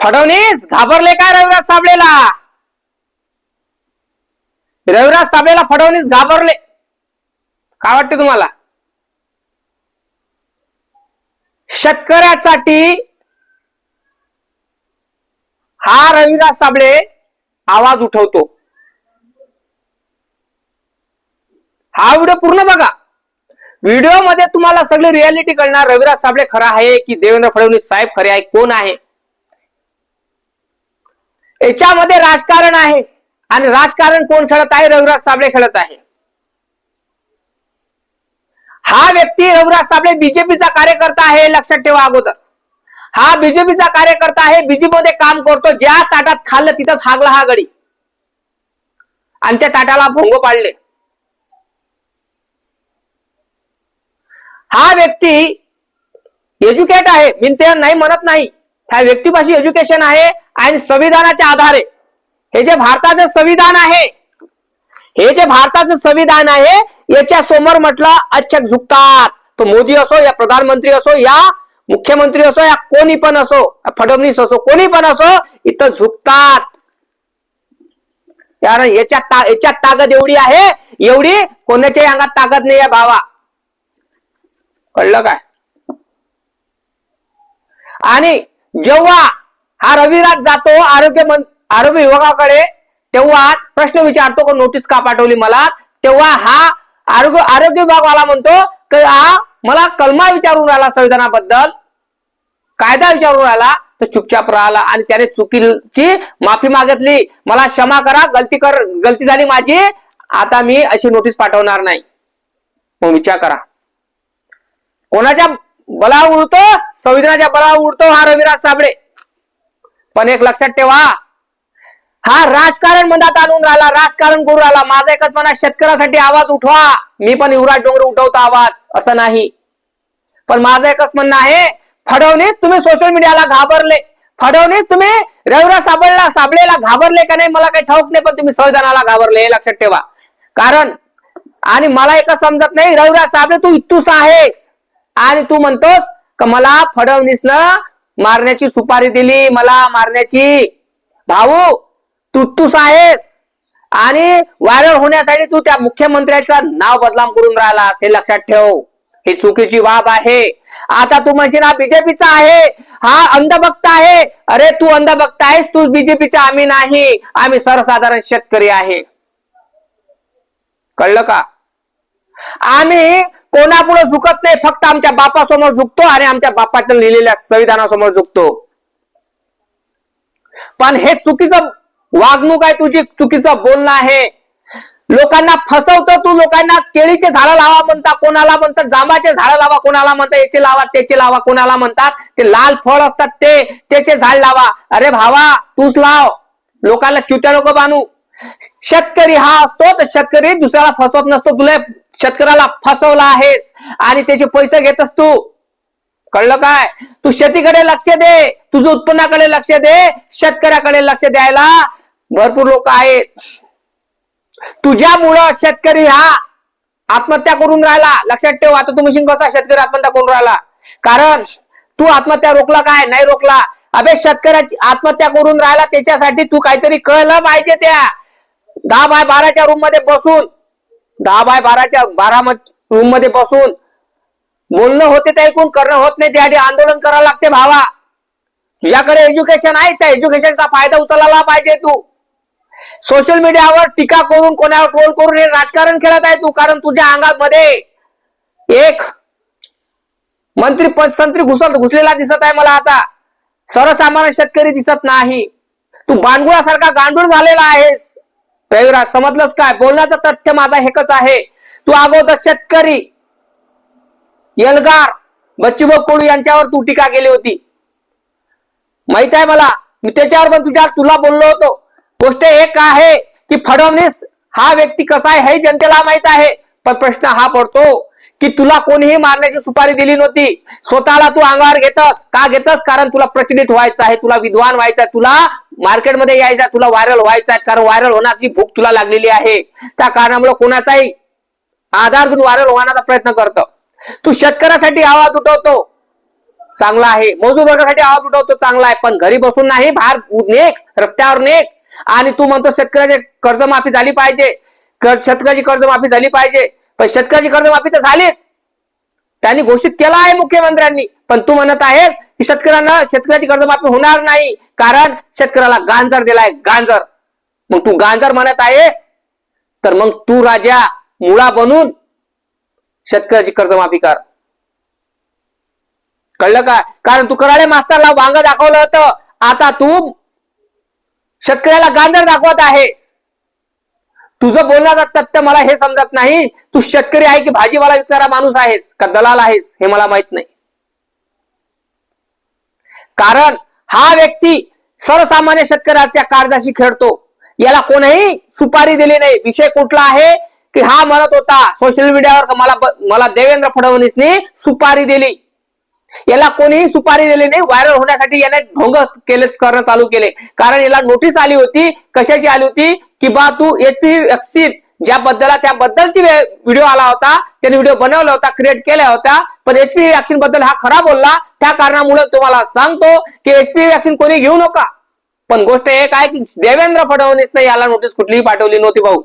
फडणवीस घाबरले का रविराज साबळेला? रविराज साबळेला फडणवीस घाबरले, काय वाटते तुम्हाला? शेतकऱ्यासाठी हा रविराज साबळे आवाज उठवतो. हा व्हिडिओ पूर्ण बघा. व्हिडिओ मध्ये तुम्हाला सगळी रियालिटी कळणार. रविराज साबळे खरा आहे की देवेंद्र फडणवीस साहेब खरे आहे, कोण आहे? याच्यामध्ये राजकारण आहे आणि राजकारण कोण खेळत आहे? रविराज साबळे खेळत आहे. हा व्यक्ती रविराज साबळे बीजेपीचा कार्यकर्ता आहे, लक्षात ठेवा अगोदर. हा बीजेपीचा कार्यकर्ता आहे, बीजेपी मध्ये काम करतो. ज्या ताटात खाल्लं तिथंच हागला हा गडी आणि त्या ताटाला भोंग पाडले. हा व्यक्ती एज्युकेट आहे, मी ते नाही म्हणत नाही. त्या व्यक्तीपाशी एज्युकेशन आहे आणि संविधानाच्या आधारे हे जे भारताचं संविधान आहे, हे जे भारताचं संविधान आहे याच्या समोर म्हटलं अच्छक झुकतात. तो मोदी असो या प्रधानमंत्री असो या मुख्यमंत्री असो या कोणी पण असो, फडणवीस असो, कोणी पण असो, इथं झुकतात. याच्यात ताकद एवढी आहे, एवढी कोणाच्याही अंगात ताकद नाही आहे भावा, कळलं काय? आणि जेव्हा हा रविराज जातो आरोग्य विभागाकडे, तेव्हा प्रश्न विचारतो की नोटीस का पाठवली मला, तेव्हा हा आरोग्य विभागवाला म्हणतो की हा मला कलमा विचारून राहिला संविधानाबद्दल, कायदा विचारून राहिला, तर चुपचाप राहिला आणि त्याने चुकीची माफी मागितली. मला क्षमा करा, गलती झाली माझी, आता मी अशी नोटीस पाठवणार नाही. मग विचार करा, कोणाच्या बळावर उडतो? संविधानाच्या बळावर उडतो हा रविराज साबळे. पण एक लक्षात ठेवा, हा राजकारण मनात आणून राहिला, राजकारण करून राहिला. माझा एकच म्हणा, शेतकऱ्यासाठी आवाज उठवा. मी पण युवराज डोंगरे उठवतो आवाज, असं नाही. पण माझं एकच म्हणणं आहे, फडणवीस तुम्ही सोशल मीडियाला घाबरले, फडणवीस तुम्ही रविराज साबळेला घाबरले का नाही मला काही ठाऊक नाही, पण तुम्ही संविधानाला घाबरले हे लक्षात ठेवा. कारण आणि मला एकच समजत नाही, रविराज साबळे तू इतूस आहेस आणि तू म्हणतोस का मला फडणवीसनं मारण्याची सुपारी दिली, मला मारण्याची. भाऊ तूच आहेस आणि व्हायरल होण्यासाठी तू त्या मुख्यमंत्र्याचं नाव बदनाम करून राहिला, हे लक्षात ठेव. ही चुकीची बाब आहे. आता तू म्हणशील हा बीजेपीचा आहे, हा अंधभक्त आहे. अरे तू अंधभक्त आहेस, तू बीजेपीचा, आम्ही नाही. आम्ही सर्वसाधारण शेतकरी आहे, कळलं का? आम्ही कोणापुढे झुकत नाही, फक्त आमच्या बापासमोर झुकतो आणि आमच्या बापाच्या लिहिलेल्या संविधानासमोर झुकतो. पण हे चुकीचं वागणूक आहे तुझी, चुकीचं बोलणं आहे. लोकांना फसवतो तू. लोकांना केळीचे झाडं लावा म्हणतात, कोणाला म्हणतात जांबाचे झाडं लावा, कोणाला म्हणतात याचे लावा त्याचे लावा, कोणाला म्हणतात ते लाल फळ असतात त्याचे झाड लावा. अरे भावा तूच लाव, लोकांना चुत्या नको बांधू. शेतकरी हा असतो तर शेतकरी दुसऱ्याला फसवत नसतो. तुला शेतकऱ्याला फसवला आहेस आणि त्याचे पैसे घेतस तू, कळलं काय? तू शेतीकडे लक्ष दे, तुझं उत्पन्नाकडे लक्ष दे, शेतकऱ्याकडे लक्ष द्यायला भरपूर लोक आहेत. तुझ्यामुळं शेतकरी हा आत्महत्या करून राहिला, लक्षात ठेव. आता तू म्हणशील कसा शेतकरी आत्महत्या करून राहिला, कारण तू आत्महत्या रोखला काय? नाही रोखला. अबे शेतकऱ्याची आत्महत्या करून राहिला त्याच्यासाठी तू काहीतरी कळलं पाहिजे. त्या 10x12च्या रूम मध्ये बसून 10x12 रूम मध्ये बसून बोलणं होते ते ऐकून करणं होत नाही, त्यासाठी आंदोलन करावं लागते भावा. तुझ्याकडे एज्युकेशन आहे, त्या एज्युकेशनचा फायदा उचलायला पाहिजे. तू सोशल मीडियावर टीका करून कोणावर ट्रोल करून हे राजकारण खेळत आहे तू. कारण तुझ्या अंगामध्ये एक मंत्री घुसलेला दिसत आहे मला. आता सर्वसामान्य शेतकरी दिसत नाही. तू बांडगुळासारखा गांडूळ झालेला आहेस रविराज, समजलंस काय? बोलण्याचं तथ्य माझा एकच आहे. तू अगोदर शेतकरी एल्गार बच्चूभाऊ कडू यांच्यावर तू टीका केली होती, माहित आहे मला. मी त्याच्यावर पण तुला बोललो होतो. गोष्ट एक आहे की फडणवीस हा व्यक्ती कसा आहे हे जनतेला माहित आहे. पण प्रश्न हा पडतो की तुला कोणीही मारण्याची सुपारी दिली नव्हती. स्वतःला तू अंगावर घेतस का? घेतस कारण तुला प्रचलित व्हायचं आहे, तुला विद्वान व्हायचं आहे, तुला मार्केटमध्ये यायचं आहे, तुला व्हायरल व्हायचं आहे. कारण व्हायरल होण्याची भूक तुला लागलेली आहे. त्या कारणामुळे कोणाचाही आधार घेऊन व्हायरल होण्याचा प्रयत्न करतो. तू शेतकऱ्यासाठी आवाज उठवतो, चांगला आहे, मजूर वर्गासाठी आवाज उठवतो चांगला आहे, पण घरी बसून नाही, बाहेर नेक, रस्त्यावर नेक. आणि तू म्हणतो शेतकऱ्याची कर्जमाफी झाली पाहिजे, शेतकऱ्याची कर्जमाफी झाली पाहिजे, पण शेतकऱ्याची कर्जमाफी तर झालीच, त्यांनी घोषित केला आहे मुख्यमंत्र्यांनी. पण तू म्हणत आहेस की शेतकऱ्याची कर्जमाफी होणार नाही, कारण शेतकऱ्याला गांजर दिलाय, गांजर. मग तू गांजर म्हणत आहेस, तर मग तू राजा मुळा बनून शेतकऱ्याची कर्जमाफी कर. कळलं का? कारण तू कराळे मास्तरला वांग दाखवलं होतं, आता तू शेतकऱ्याला गांजर दाखवत आहेस. तुझं बोलण्याचं तथ्य मला हे समजत नाही. तू शेतकरी आहे की भाजीवाला विकणारा माणूस आहेस का दलाल आहेस हे मला माहित नाही. कारण हा व्यक्ती सर्वसामान्य शेतकऱ्याच्या काळजाशी खेळतो. याला कोणीही सुपारी दिली नाही. विषय कुठला आहे की हा म्हणत होता सोशल मीडियावर मला देवेंद्र फडणवीसनी सुपारी दिली. याला कोणीही सुपारी दिली नाही. व्हायरल होण्यासाठी याने ढोंग करणं चालू केले. कारण याला नोटीस आली होती. कशाची आली होती की बा तू एचपीव्ही वॅक्सिन त्याबद्दलची व्हिडिओ आला होता, त्याने व्हिडिओ बनवला होता, क्रिएट केला होता, पण एचपीव्ही वॅक्सिन बद्दल हा खरा बोलला. त्या कारणामुळे तुम्हाला सांगतो की एचपीव्ही वॅक्सिन कोणी घेऊ नका. पण गोष्ट एक आहे की देवेंद्र फडणवीसने याला नोटीस कुठलीही पाठवली नव्हती भाऊ.